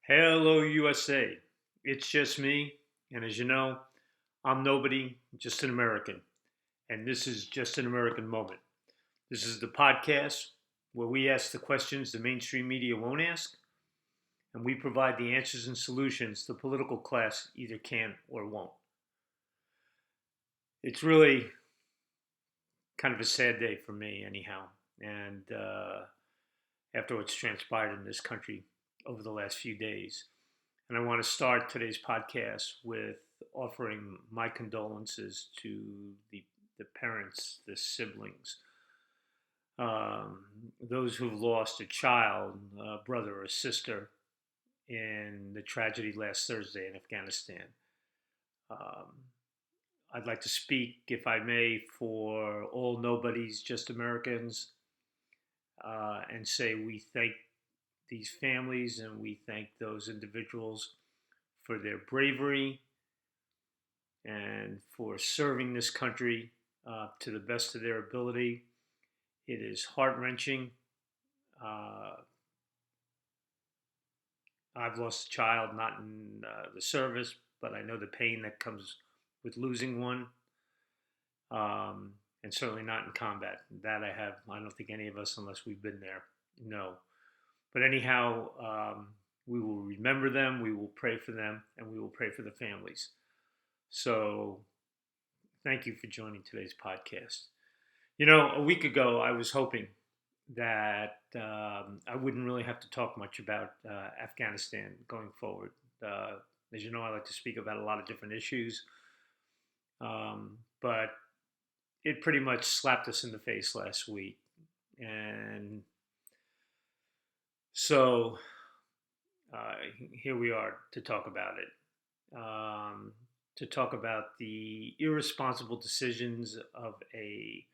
Hello, USA. It's just me. And as you know, I'm nobody, just an American. And this is just an American moment. This is the podcast where we ask the questions the mainstream media won't ask, and we provide the answers and solutions the political class either can or won't. It's really kind of a sad day for me, anyhow. And after what's transpired in this country over the last few days. And I want to start today's podcast with offering my condolences to the parents, the siblings, those who've lost a child, a brother or sister in the tragedy last Thursday in Afghanistan. Um, I'd like to speak, if I may, for all nobodies, just Americans, and say we thank these families and we thank those individuals for their bravery and for serving this country to the best of their ability. It is heart wrenching. Uh, I've lost a child, not in the service, but I know the pain that comes with losing one, and certainly not in combat. That I have. I don't think any of us, unless we've been there, know. But anyhow, we will remember them, we will pray for them, and we will pray for the families. So thank you for joining today's podcast. You know, a week ago, I was hoping that I wouldn't really have to talk much about Afghanistan going forward. As you know, I like to speak about a lot of different issues, but it pretty much slapped us in the face last week. And so here we are to talk about it, to talk about the irresponsible decisions of a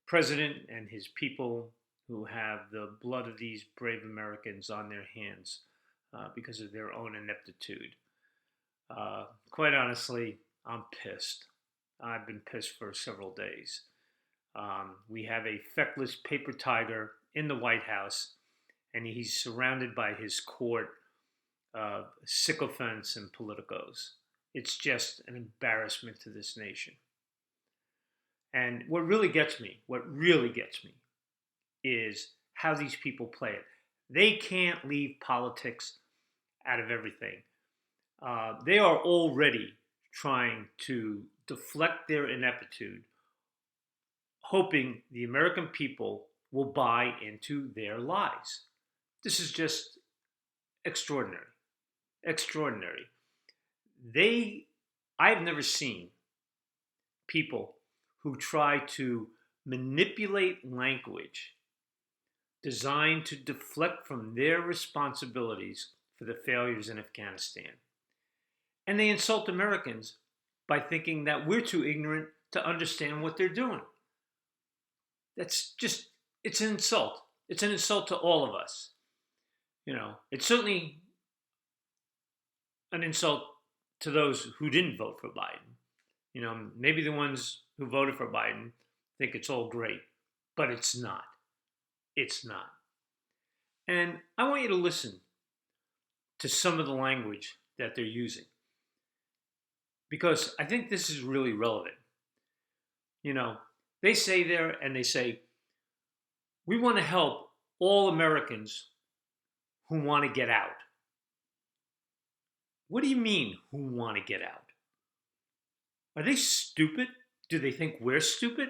president and his people who have the blood of these brave Americans on their hands because of their own ineptitude. Quite honestly, I'm pissed. I've been pissed for several days. We have a feckless paper tiger in the White House, and he's surrounded by his court of sycophants and politicos. It's just an embarrassment to this nation. And what really gets me, is how these people play it. They can't leave politics out of everything. They are already trying to deflect their ineptitude, hoping the American people will buy into their lies. This is just extraordinary. Extraordinary. I've never seen people who try to manipulate language designed to deflect from their responsibilities for the failures in Afghanistan. And they insult Americans by thinking that we're too ignorant to understand what they're doing. It's an insult. It's an insult to all of us. You know, it's certainly an insult to those who didn't vote for Biden. You know, maybe the ones who voted for Biden think it's all great, but it's not. It's not. And I want you to listen to some of the language that they're using, because I think this is really relevant. You know, they say there and they say, we want to help all Americans who want to get out. What do you mean, who want to get out? Are they stupid? Do they think we're stupid?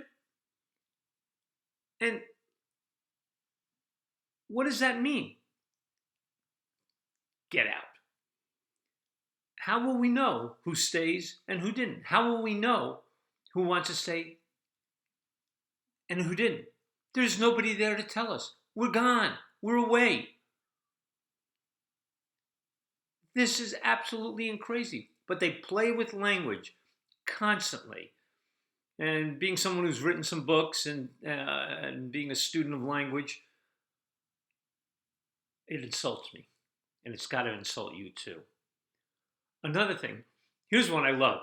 And what does that mean? Get out. How will we know who stays and who didn't? How will we know who wants to stay and who didn't? There's nobody there to tell us. We're gone. We're away. This is absolutely crazy. But they play with language constantly. And being someone who's written some books and being a student of language, it insults me. And it's got to insult you too. Another thing, here's one I love.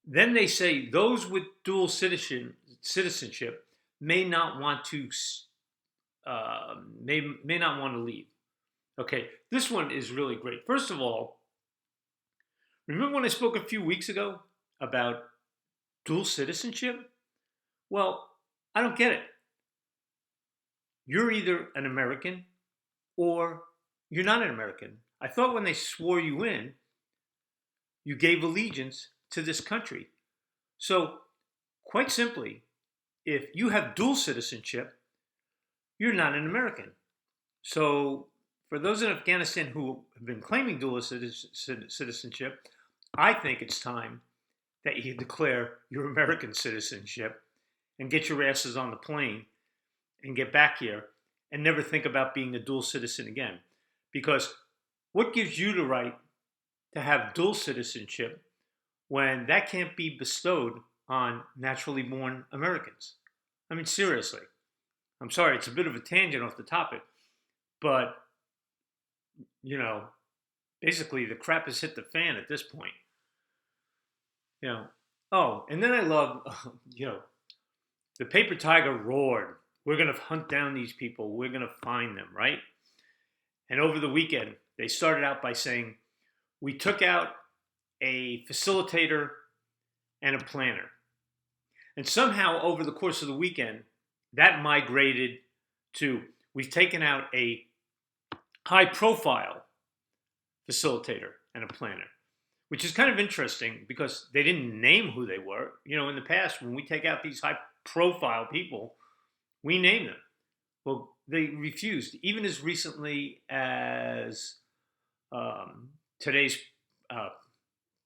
Then they say those with dual citizenship may not want to may not want to leave. Okay, this one is really great. First of all, remember when I spoke a few weeks ago about dual citizenship? Well, I don't get it. You're either an American or you're not an American. I thought when they swore you in, you gave allegiance to this country. So, quite simply, if you have dual citizenship, you're not an American. So, for those in Afghanistan who have been claiming dual citizenship, I think it's time that you declare your American citizenship and get your asses on the plane and get back here and never think about being a dual citizen again. Because what gives you the right to have dual citizenship when that can't be bestowed on naturally born Americans? I mean, seriously. I'm sorry, it's a bit of a tangent off the topic, but, you know, basically the crap has hit the fan at this point. You know, oh, and then I love, the paper tiger roared. We're going to hunt down these people. We're going to find them, right? And over the weekend, they started out by saying, we took out a facilitator and a planner. And somehow over the course of the weekend, that migrated to we've taken out a high profile facilitator and a planner, which is kind of interesting because they didn't name who they were. You know, in the past, when we take out these high profile people, we name them. Well, they refused, even as recently as today's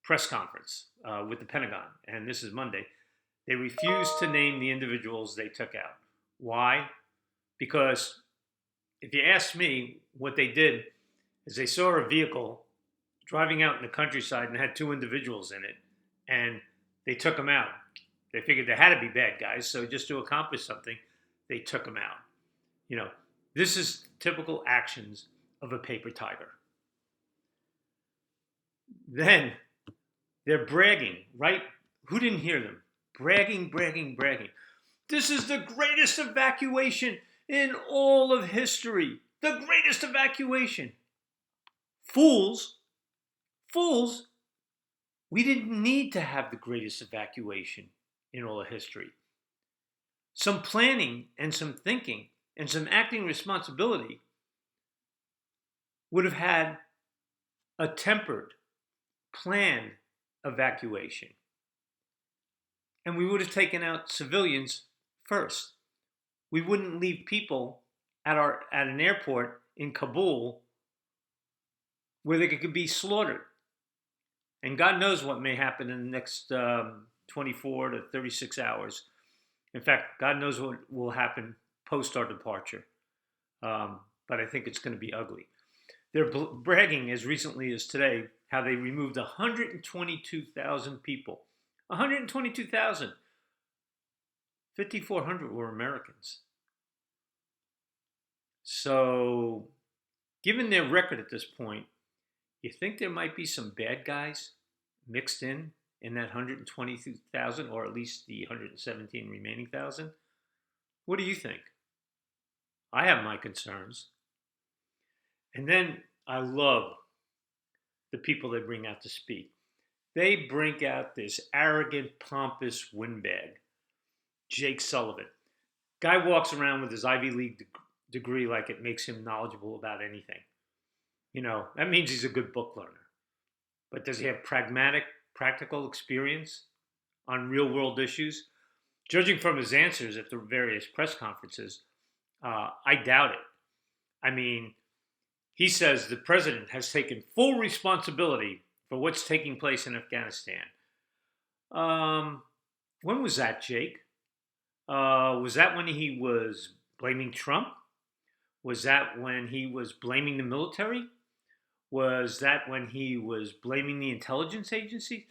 press conference with the Pentagon, and this is Monday. They refused to name the individuals they took out. Why? Because if you ask me, what they did is they saw a vehicle driving out in the countryside and had two individuals in it, and they took them out. They figured they had to be bad guys, so just to accomplish something, they took them out. You know, this is typical actions of a paper tiger. Then they're bragging, right? Who didn't hear them? Bragging, bragging, bragging. This is the greatest evacuation in all of history. The greatest evacuation. Fools, fools, we didn't need to have the greatest evacuation in all of history. Some planning and some thinking and some acting responsibility would have had a tempered, planned evacuation. And we would have taken out civilians first. We wouldn't leave people at an airport in Kabul where they could be slaughtered. And God knows what may happen in the next 24 to 36 hours. In fact, God knows what will happen post our departure. But I think it's going to be ugly. They're bragging as recently as today how they removed 122,000 people. 122,000. 5,400 were Americans. So, given their record at this point, you think there might be some bad guys mixed in that 122,000, or at least the 117 remaining thousand? What do you think? I have my concerns. And then I love the people they bring out to speak. They bring out this arrogant, pompous windbag, Jake Sullivan. Guy walks around with his Ivy League degree like it makes him knowledgeable about anything. You know, that means he's a good book learner. But does he have pragmatic, practical experience on real world issues? Judging from his answers at the various press conferences, I doubt it. I mean, he says the president has taken full responsibility for what's taking place in Afghanistan. When was that, Jake? Was that when he was blaming Trump? Was that when he was blaming the military? Was that when he was blaming the intelligence agencies?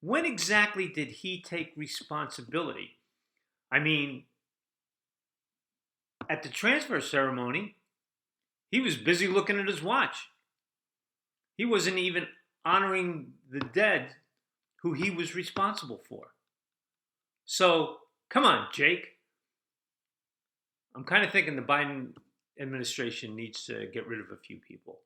When exactly did he take responsibility? I mean, at the transfer ceremony, he was busy looking at his watch. He wasn't even honoring the dead who he was responsible for. So, come on, Jake. I'm kind of thinking the Biden administration needs to get rid of a few people.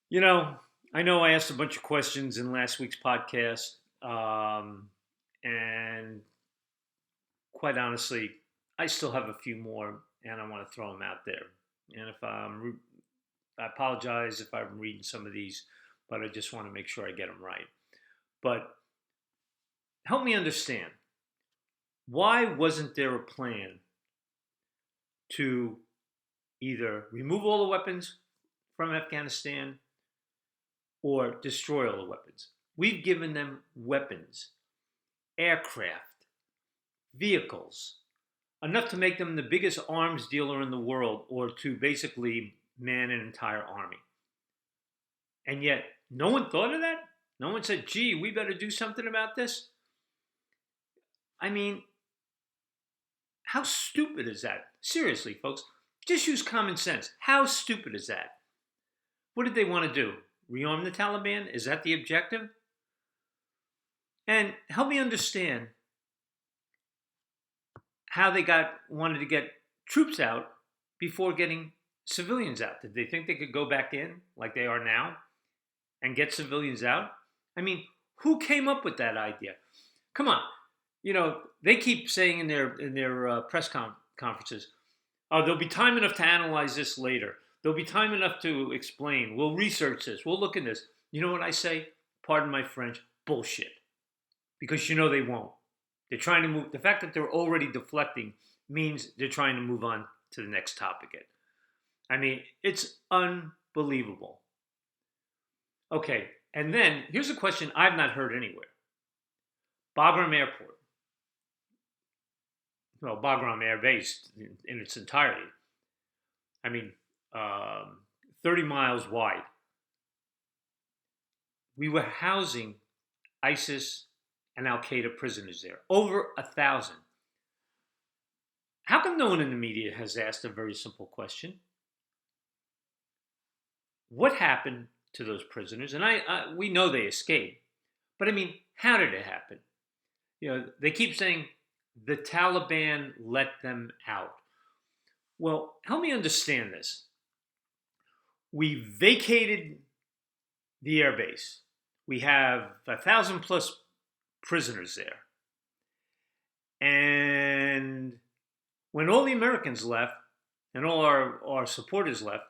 You know, I know I asked a bunch of questions in last week's podcast, and quite honestly, I still have a few more, and I want to throw them out there. And I apologize if I'm reading some of these, but I just want to make sure I get them right. But help me understand, why wasn't there a plan to either remove all the weapons from Afghanistan or destroy all the weapons? We've given them weapons, aircraft, vehicles, enough to make them the biggest arms dealer in the world, or to basically man an entire army. And yet, no one thought of that? No one said, gee, we better do something about this? I mean, how stupid is that? Seriously, folks, just use common sense. How stupid is that? What did they want to do? Rearm the Taliban? Is that the objective? And help me understand how they wanted to get troops out before getting civilians out. Did they think they could go back in like they are now and get civilians out? I mean, who came up with that idea? Come on. You know, they keep saying in their press conferences, oh, there'll be time enough to analyze this later. There'll be time enough to explain. We'll research this. We'll look at this. You know what I say? Pardon my French, bullshit. Because you know they won't. They're trying to move. The fact that they're already deflecting means they're trying to move on to the next topic. I mean, it's unbelievable. Okay, and then here's a question I've not heard anywhere. Bagram Airport. Well, Bagram Air Base in its entirety. I mean, 30 miles wide. We were housing ISIS and Al-Qaeda prisoners there, over 1,000. How come no one in the media has asked a very simple question? What happened to those prisoners? And we know they escaped, but I mean, how did it happen? You know, they keep saying the Taliban let them out. Well, help me understand this. We vacated the airbase. We have 1,000 plus prisoners there. And when all the Americans left and all our supporters left,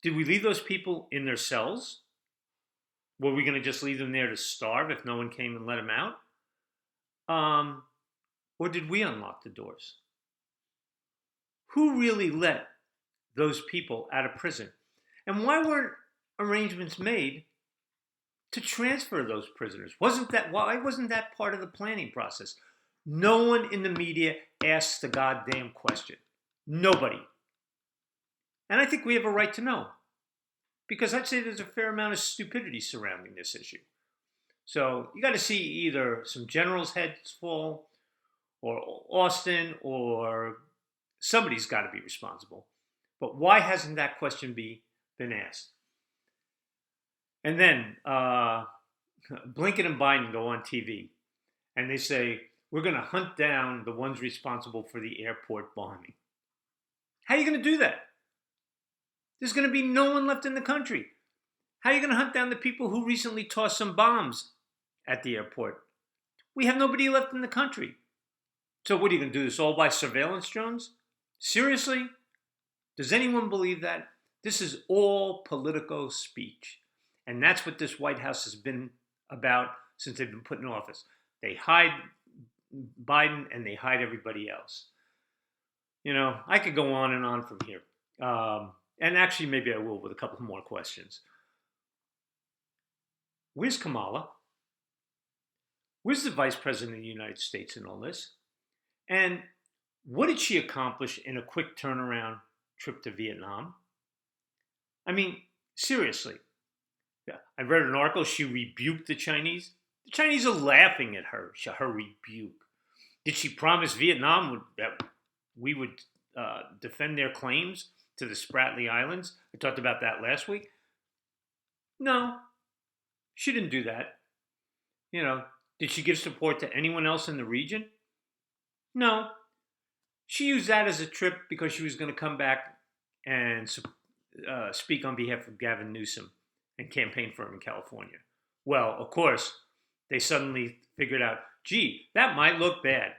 did we leave those people in their cells? Were we going to just leave them there to starve if no one came and let them out? Or did we unlock the doors? Who really let those people out of prison? And why weren't arrangements made to transfer those prisoners? Why wasn't that part of the planning process? No one in the media asks the goddamn question. Nobody. And I think we have a right to know, because I'd say there's a fair amount of stupidity surrounding this issue. So you got to see either some generals' heads fall, or Austin, or somebody's got to be responsible. But why hasn't that question been asked? And then Blinken and Biden go on TV and they say, we're going to hunt down the ones responsible for the airport bombing. How are you going to do that? There's going to be no one left in the country. How are you going to hunt down the people who recently tossed some bombs at the airport? We have nobody left in the country. So what are you going to do this all by surveillance drones? Seriously? Does anyone believe that? This is all political speech. And that's what this White House has been about since they've been put in office. They hide Biden and they hide everybody else. You know, I could go on and on from here. And actually, maybe I will with a couple more questions. Where's Kamala? Where's the Vice President of the United States in all this? And what did she accomplish in a quick turnaround trip to Vietnam? I mean, seriously. I read an article, she rebuked the Chinese. The Chinese are laughing at her rebuke. Did she promise Vietnam that we would defend their claims to the Spratly Islands? I talked about that last week. No, she didn't do that. You know, did she give support to anyone else in the region? No. She used that as a trip because she was going to come back and speak on behalf of Gavin Newsom and campaign for him in California. Well, of course, they suddenly figured out, gee, that might look bad.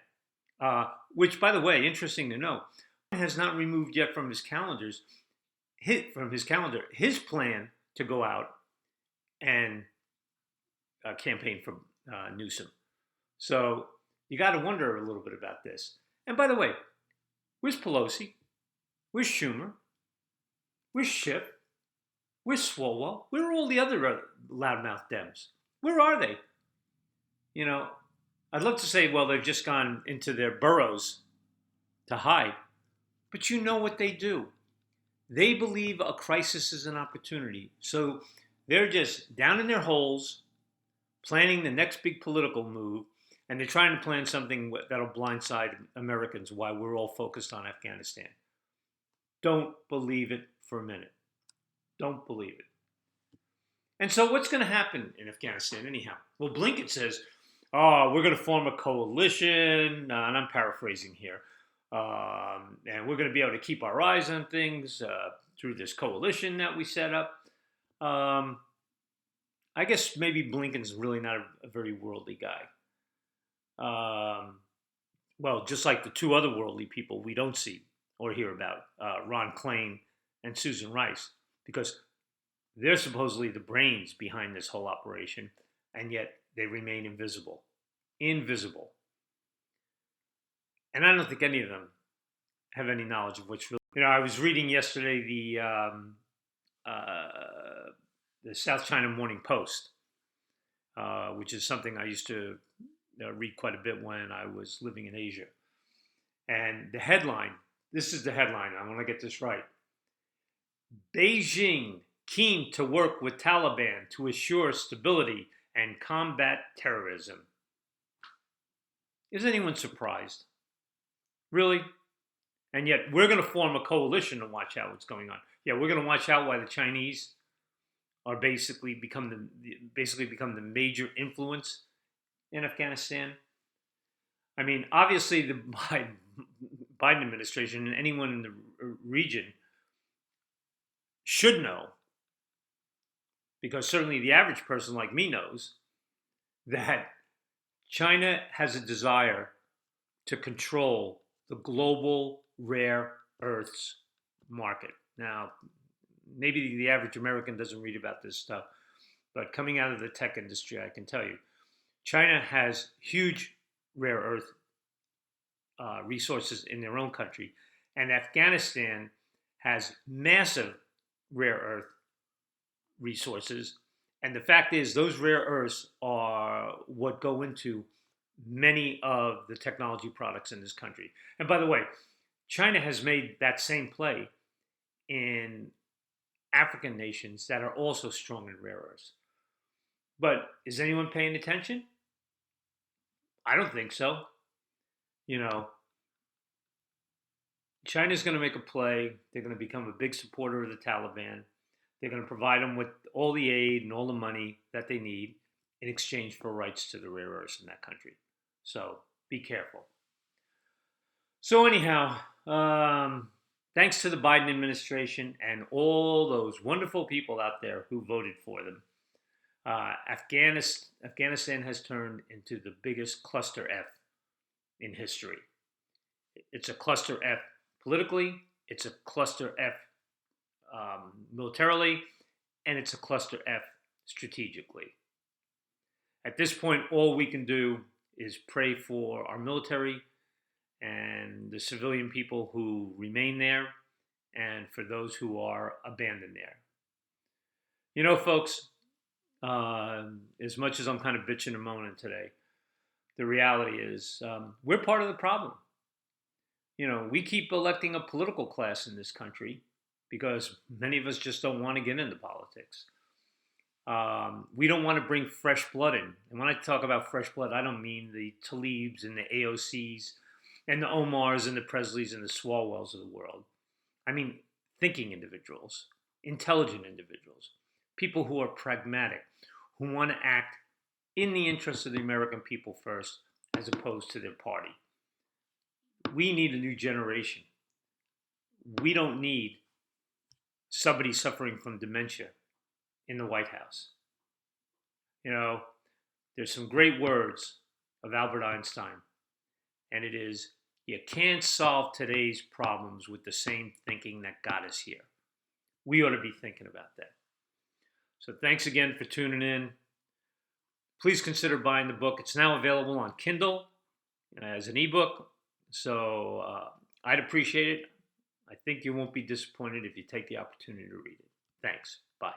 Which, by the way, interesting to know, has not removed yet from his calendar his plan to go out and campaign for Newsom. So you got to wonder a little bit about this. And by the way, where's Pelosi? Where's Schumer? Where's Schiff? Where's Swalwell? Where are all the other loudmouth Dems? Where are they? You know, I'd love to say, well, they've just gone into their burrows to hide. But you know what they do. They believe a crisis is an opportunity. So they're just down in their holes, planning the next big political move, and they're trying to plan something that'll blindside Americans while we're all focused on Afghanistan. Don't believe it for a minute. Don't believe it. And so what's going to happen in Afghanistan anyhow? Well, Blinken says, oh, we're going to form a coalition, and I'm paraphrasing here, and we're going to be able to keep our eyes on things through this coalition that we set up. I guess maybe Blinken's really not a very worldly guy. Well, just like the two other worldly people we don't see or hear about, Ron Klain and Susan Rice, because they're supposedly the brains behind this whole operation, and yet they remain invisible. Invisible. And I don't think any of them have any knowledge of what's really. I was reading yesterday the South China Morning Post, which is something I used to read quite a bit when I was living in Asia. And the headline, this is the headline, I want to get this right. Beijing keen to work with Taliban to assure stability and combat terrorism. Is anyone surprised? Really? And yet we're going to form a coalition to watch out what's going on. Yeah, we're going to watch out why the Chinese are basically become the major influence in Afghanistan. I mean, obviously the Biden administration and anyone in the region should know, because certainly the average person like me knows, that China has a desire to control the global rare earths market. Now, maybe the average American doesn't read about this stuff, but coming out of the tech industry, I can tell you, China has huge rare earth resources in their own country, and Afghanistan has massive rare earth resources. And the fact is, those rare earths are what go into many of the technology products in this country. And by the way, China has made that same play in African nations that are also strong in rare earths. But is anyone paying attention? I don't think so. China's going to make a play. They're going to become a big supporter of the Taliban. They're going to provide them with all the aid and all the money that they need in exchange for rights to the rare earths in that country. So be careful. So anyhow, thanks to the Biden administration and all those wonderful people out there who voted for them, Afghanistan has turned into the biggest cluster F in history. It's a cluster F politically, it's a cluster F militarily, and it's a cluster F strategically. At this point, all we can do is pray for our military and the civilian people who remain there, and for those who are abandoned there. Folks, as much as I'm kind of bitching and moaning today, the reality is we're part of the problem. We keep electing a political class in this country because many of us just don't want to get into politics. We don't want to bring fresh blood in. And when I talk about fresh blood, I don't mean the Tlaibs and the AOCs and the Omars and the Presleys and the Swalwells of the world. I mean thinking individuals, intelligent individuals, people who are pragmatic, who want to act in the interests of the American people first, as opposed to their party. We need a new generation. We don't need somebody suffering from dementia in the White House. You know, there's some great words of Albert Einstein, and it is, you can't solve today's problems with the same thinking that got us here. We ought to be thinking about that. So thanks again for tuning in. Please consider buying the book. It's now available on Kindle as an ebook. So I'd appreciate it. I think you won't be disappointed if you take the opportunity to read it. Thanks. Bye.